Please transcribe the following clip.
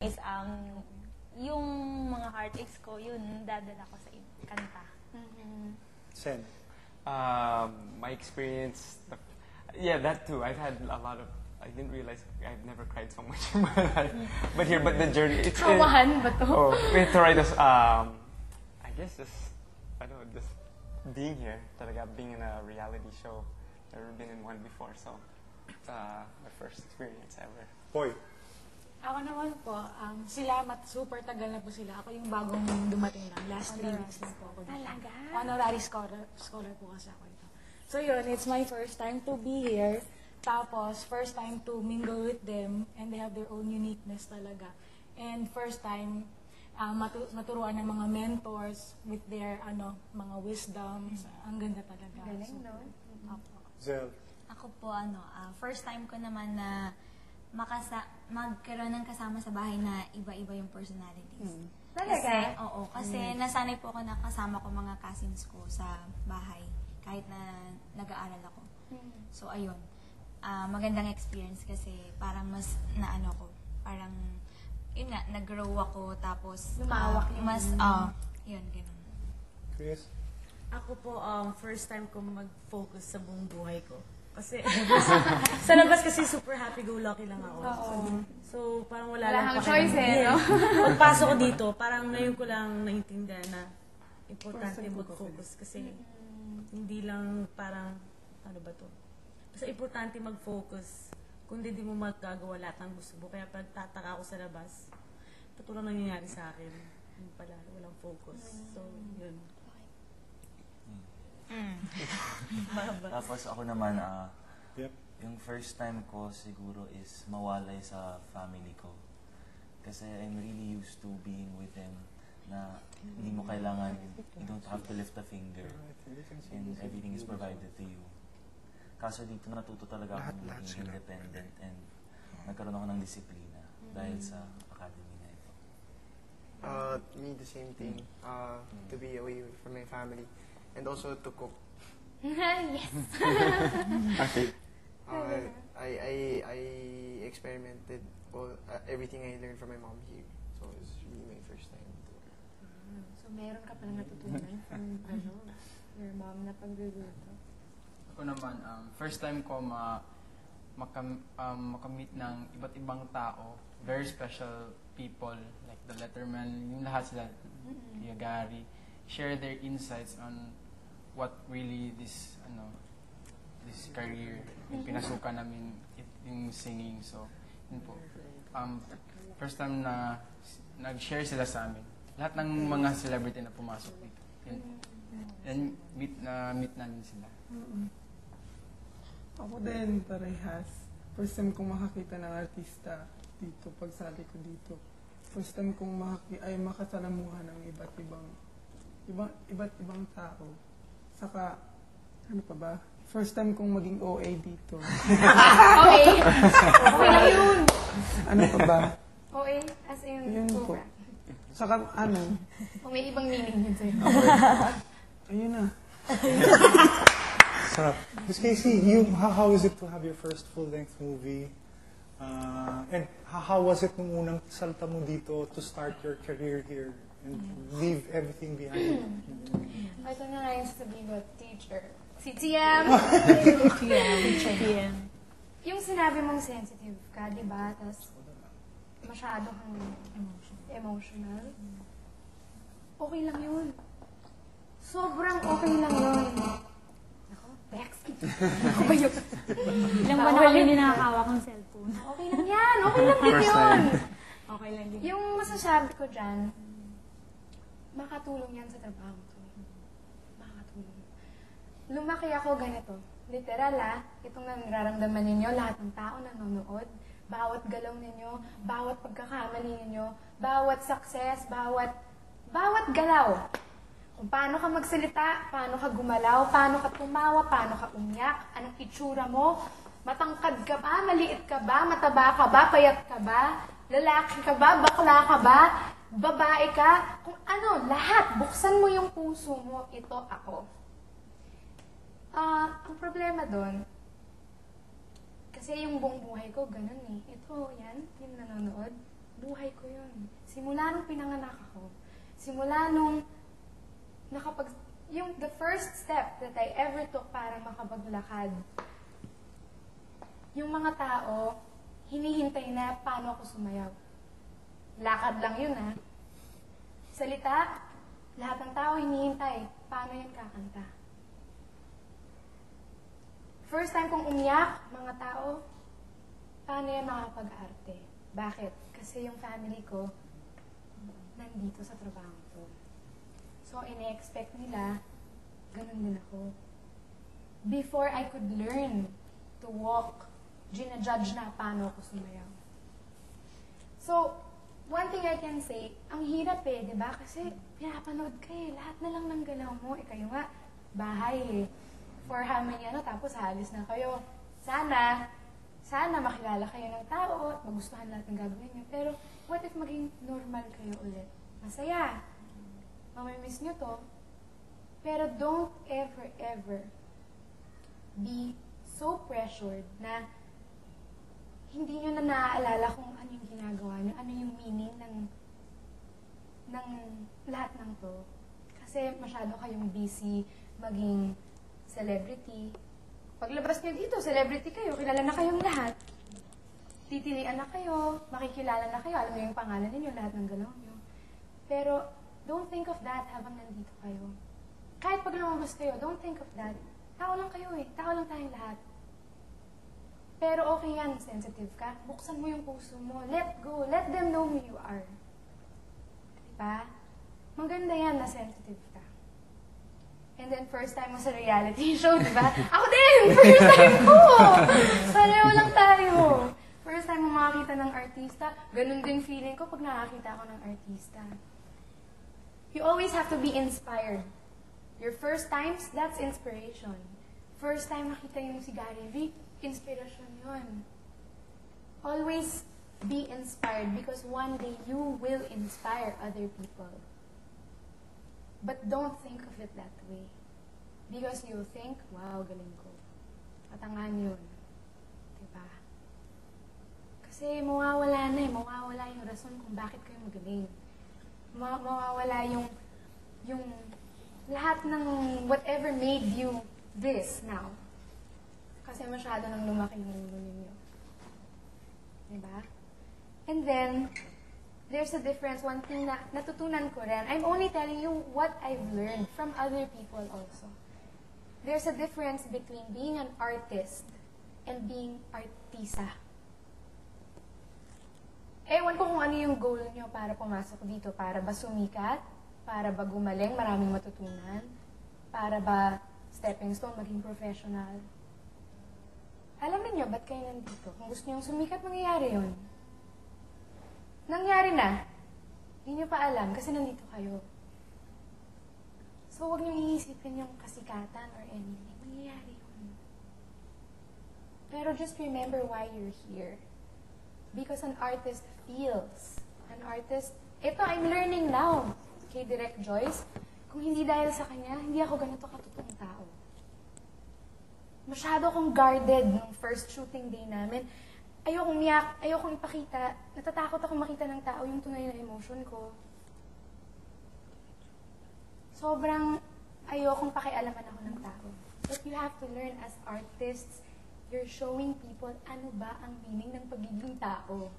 is yung mga heartaches ko, yun, dadala ko sa kanta. Sen. My experience, yeah, that too. I've had a lot of. I didn't realize I've never cried so much in my life. But the journey. It's Kawahan ba to? Oh, we tried this. I guess I don't know, just being here. Talaga being in a reality show. Never been in one before, so it's my first experience ever. Boy. Ako naman po, super tagal na po sila. Ako yung bagong dumating lang. Last 3 weeks lang po ako. Talaga? Honorary scholar po kasi ako ito. So yun, it's my first time to be here. Tapos, first time to mingle with them. And they have their own uniqueness talaga. And first time, maturuan ng mga mentors with their mga wisdoms. Ang ganda talaga. Galing, no? Zel. Ako po, first time ko naman na magkaroon ng kasama sa bahay na iba-iba yung personalities. Talaga? Kasi nasanay po ako na kasama ko mga cousins ko sa bahay kahit na nag-aaral ako. So, ayun. Magandang experience kasi parang mas parang, yun nga, nag-grow ako tapos lumawak mas, yun, ganun. Chris. Ako po, first time ko mag-focus sa buong buhay ko. Kasi, sa labas kasi super happy-go-lucky lang ako. So, parang wala lang kang choice no? Pagpasok ko dito, parang ngayon ko lang naintindihan na importante mag-focus. Kasi, hindi lang parang, ano ba to? Basta importante mag-focus. Kung hindi mo magkagawa lahat ng gusto mo. Kaya pag tataka ako sa labas, ito lang nangyayari sa akin. Yung pala, walang focus. So, yun. Tapos ako naman, Yep. yung first time ko siguro is mawalay sa family ko. Kasi I'm really used to being with them na hindi mo kailangan, you don't have to lift a finger and everything is provided to you. Kaso dito natuto talaga akong maging independent and nagkaroon ako ng disiplina dahil sa academy na ito. Me, the same thing. To be away from my family. And also to cook. Yes! Okay. I experimented everything I learned from my mom here. So it's really my first time. So meron ka palang natutunan from your mom na pagluluto? Ako naman, first time ko makamit ng iba't ibang tao, very special people, like the Letterman, yung lahat sila, Kuya Gary, share their insights on what really this career, yung pinasukan namin, yung singing. So, yun po. First time na nag-share sila sa amin. Lahat ng mga celebrity na pumasok dito. And meet namin sila. Ako din, parehas. First time kong makakita ng artista dito, pagsali ko dito. First time kong makasalamuhan ng iba't ibang tao. Saka, ano pa ba? First time kong maging OA dito. Okay. Okay lang yun. Ano pa ba? OA, as in Yun po. program. Saka, ano? O may ibang meaning yun sa'yo. Ayun na. Sarap. Miss Casey, how is it to have your first full-length movie? And how was it nung unang salta mo dito to start your career here and leave everything behind? Ito na nga yung sasabihin ko, teacher. Si TM! TM. Yung sinabi mong sensitive ka, di ba? Tapos masyado kang emotional. Okay lang yun. Sobrang okay lang yun. Ako, Bex. Ako ba yun? Ilang buwan na kami ninakahawak ng cellphone. Okay lang yan. Okay lang din yun. Okay lang din. Yung masasabi ko dyan, makatulong yan sa trabaho ko. Makatulong. Lumaki ako ganito. Literal itong nararamdaman ninyo, lahat ng tao nanonood, bawat galaw ninyo, bawat pagkakamali ninyo, bawat success, bawat galaw. Kung paano ka magsalita, paano ka gumalaw, paano ka tumawa, paano ka umiyak, anong itsura mo, matangkad ka ba, maliit ka ba, mataba ka ba, payat ka ba, lalaki ka ba, bakla ka ba, babae ka, kung ano, lahat, buksan mo yung puso mo, ito ako. Ang problema doon, kasi yung buong buhay ko, ganun Ito, yan, yung nanonood. buhay ko yun. Simula nung pinanganak ako, simula nung yung the first step that I ever took para makapaglakad, yung mga tao, hinihintay na paano ako sumayaw. Lakad lang yun, ha? Salita, lahat ng tao hinihintay, paano yan kakanta. First time kong umiyak, mga tao, paano yan makapag-arte? Bakit? Kasi yung family ko, nandito sa trabaho ko. So, ine-expect nila, ganun din ako. Before I could learn to walk, ginajudge na paano ako sumayaw. So, one thing I can say, ang hirap di ba? Kasi pinapanood ka lahat na lang ng galaw mo. Kayo nga, bahay for how many tapos halis na kayo. Sana makilala kayo ng tao at magustuhan lahat ng gagawin niyo. Pero, what if maging normal kayo ulit? Masaya. Mamimiss niyo to. Pero don't ever be so pressured na hindi nyo na naaalala kung ano yung ginagawa nyo, ano yung meaning ng lahat ng to. Kasi masyado kayong busy maging celebrity. Paglabas nyo dito, celebrity kayo, kilala na kayong lahat. Titilian na kayo, makikilala na kayo, alam nyo yung pangalan ninyo, lahat ng galaw nyo. Pero, don't think of that habang nandito kayo. Kahit pag lumabas kayo, don't think of that. Tao lang kayo tao lang tayong lahat. Pero okay yan, sensitive ka. Buksan mo yung puso mo. Let go. Let them know who you are. Diba? Maganda yan na sensitive ka. And then, first time mo sa reality show, diba? Ako din! First time ko! Pareho lang tayo. First time mo makakita ng artista, ganun din feeling ko pag nakakita ako ng artista. You always have to be inspired. Your first times, that's inspiration. First time makita yung si Gary Vee, inspiration yun. Always be inspired because one day you will inspire other people. But don't think of it that way. Because you'll think, wow, galing ko. Katangan yun. Diba? Kasi mawawala na mawawala yung rason kung bakit kayo magaling. Mawawala yung lahat ng whatever made you this now. Kasi masyado nang lumaki yung mundo ninyo. Diba? And then, there's a difference. One thing na natutunan ko rin, I'm only telling you what I've learned from other people also. There's a difference between being an artist and being artista. Ewan ko kung ano yung goal nyo para pumasok dito. Para ba sumikat? Para ba gumaling? Maraming matutunan? Para ba stepping stone, maging professional? Alam niyo ba't kayo nandito? Kung gusto nyo sumikat, mangyayari yun. Nangyari na. Hindi nyo pa alam kasi nandito kayo. So, huwag nyo iisipin yung kasikatan or anything. Mangyayari yun. Pero just remember why you're here. Because an artist feels. An artist, ito, I'm learning now. Kay Direct Joyce, kung hindi dahil sa kanya, hindi ako ganito katotoong tao. Masyado akong guarded nung first shooting day namin. Ayokong umiyak, ayokong ipakita. Natatakot akong makita ng tao yung tunay na emotion ko. Sobrang ayokong pakialaman ako ng tao. But you have to learn as artists, you're showing people ano ba ang meaning ng pagiging tao.